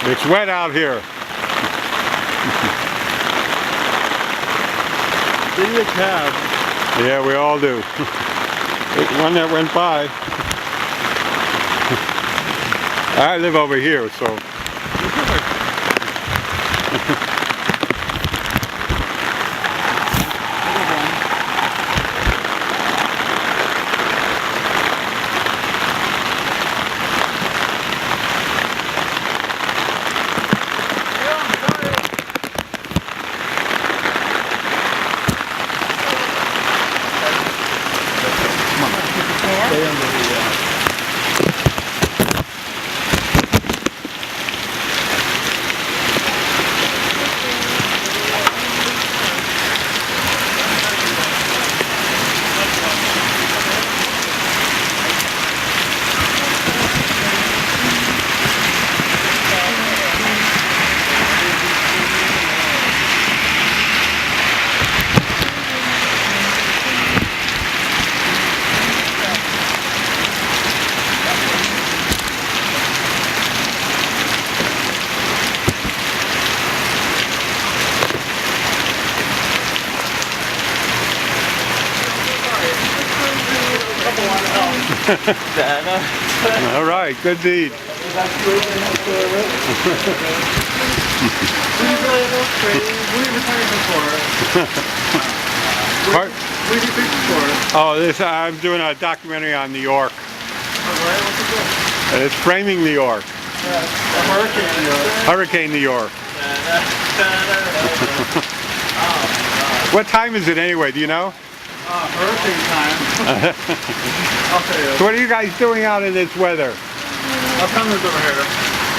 It's wet out here. Give me a cab. Yeah, we all do. One that went by. I live over here, so. Stay under the All right, good deed. Oh, I'm doing a documentary on New York. It's framing New York. Hurricane New York. Hurricane New York. What time is it anyway? Do you know? Hurricane time. I'll tell you. So what are you guys doing out in this weather? I'll come over here.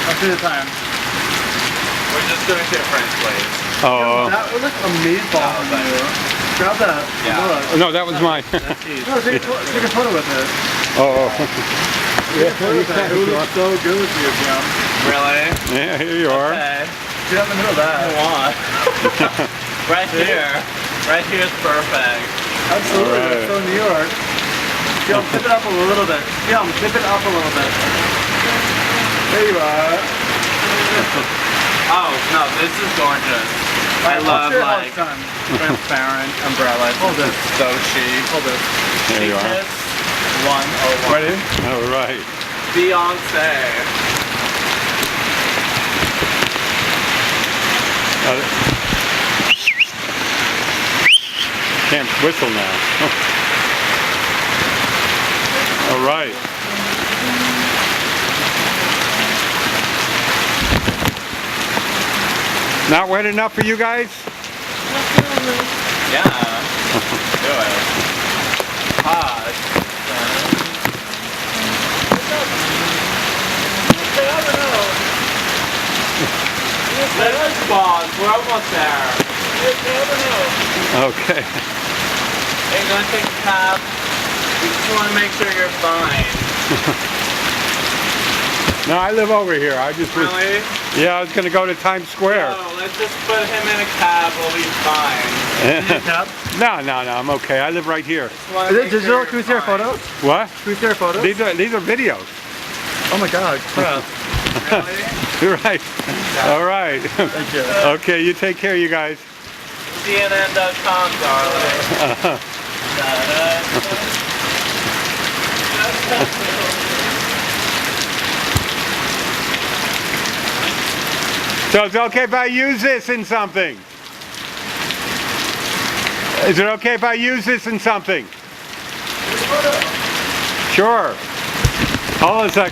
I'll see the time. We're just doing it French plates. Oh. That would look amazing. Grab that. Yeah. No, that was mine. No, take a photo with it. Oh. Take a photo with it. It would look so good with you, Jim. Really? Yeah, here you are. Okay. Get up in the middle of that. I want. Right here. Right here is perfect. Absolutely. All right. It's so New York. Jim, tip it up a little bit. Jim, tip it up a little bit. There you are. Oh, no, this is gorgeous. I love, like, transparent umbrellas. Hold this. so chic. Hold this. There you are. Cheapness 101. Ready? All right. Beyonce. Can't whistle now. All right. Not wet enough for you guys? Yeah. Do it. Hot. Let's pause. We're almost there. Okay. Are you going to take a cab? We just want to make sure you're fine. No, I live over here. I just was, Really? yeah, I was going to go to Times Square. No, let's just put him in a cab. We'll be fine. No, I'm okay. I live right here. Is it digital? Can we see our photos? What? Can we see our photos? These are videos. Oh my god. Crap. Really? You're right. All right. Thank you. Okay, you take care, you guys. CNN.com, darling. So it's okay if I use this in something? Is it okay if I use this in something? Sure. Hold on a second.